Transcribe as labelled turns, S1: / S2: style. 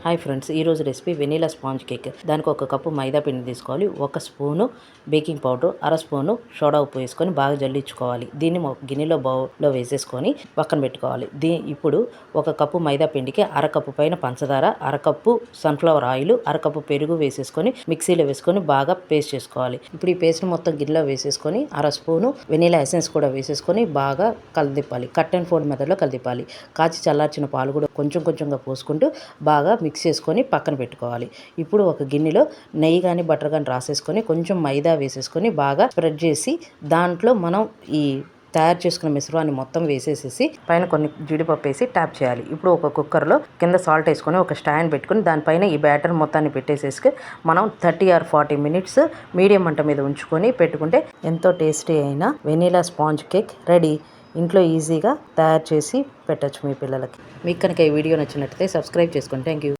S1: Hi friends, ఈరోజు recipe vanilla sponge cake. దానికి ఒక కప్పు మైదా పిండి తీసుకోవాలి, ఒక స్పూను బేకింగ్ పౌడర్, అర స్పూను సోడా ఉప్పు వేసుకొని బాగా జల్లించుకోవాలి. దీన్ని ఒక గిన్నెలో బౌల్లో వేసేసుకొని పక్కన పెట్టుకోవాలి. ఇప్పుడు ఒక కప్పు మైదా పిండికి అరకప్పు పైన పంచదార, అరకప్పు సన్ఫ్లవర్ ఆయిల్, అరకప్పు పెరుగు వేసేసుకొని మిక్సీలో వేసుకొని బాగా పేస్ట్ చేసుకోవాలి. ఇప్పుడు ఈ పేస్ట్ మొత్తం గిన్నెలో వేసేసుకొని అర స్పూను వెనీలా ఎసెన్స్ కూడా వేసేసుకొని బాగా కలదిప్పాలి. కట్ అండ్ ఫోల్డ్ మెథడ్లో కలదిప్పాలి. కాచి చల్లార్చిన పాలు కూడా కొంచెం కొంచెంగా పోసుకుంటూ బాగా మిక్స్ చేసుకొని పక్కన పెట్టుకోవాలి. ఇప్పుడు ఒక గిన్నెలో నెయ్యి కానీ బటర్ కానీ రాసేసుకొని కొంచెం మైదా వేసేసుకొని బాగా స్ప్రెడ్ చేసి దాంట్లో మనం ఈ తయారు చేసుకున్న మిశ్రమాన్ని మొత్తం వేసేసేసి పైన కొన్ని జీడిపప్పు వేసి ట్యాప్ చేయాలి. ఇప్పుడు ఒక కుక్కర్లో కింద సాల్ట్ వేసుకొని ఒక స్టాండ్ పెట్టుకొని దానిపైన ఈ బ్యాటర్ మొత్తాన్ని పెట్టేసేసి మనం 30 or 40 minutes మీడియం మంట మీద ఉంచుకొని పెట్టుకుంటే ఎంతో టేస్టీ అయిన వెనీలా స్పాంజ్ కేక్ రెడీ. ఇంట్లో ఈజీగా తయారు చేసి పెట్టచ్చు మీ పిల్లలకి. మీకు కనుక ఈ వీడియో నచ్చినట్లయితే సబ్స్క్రైబ్ చేసుకోండి. Thank you.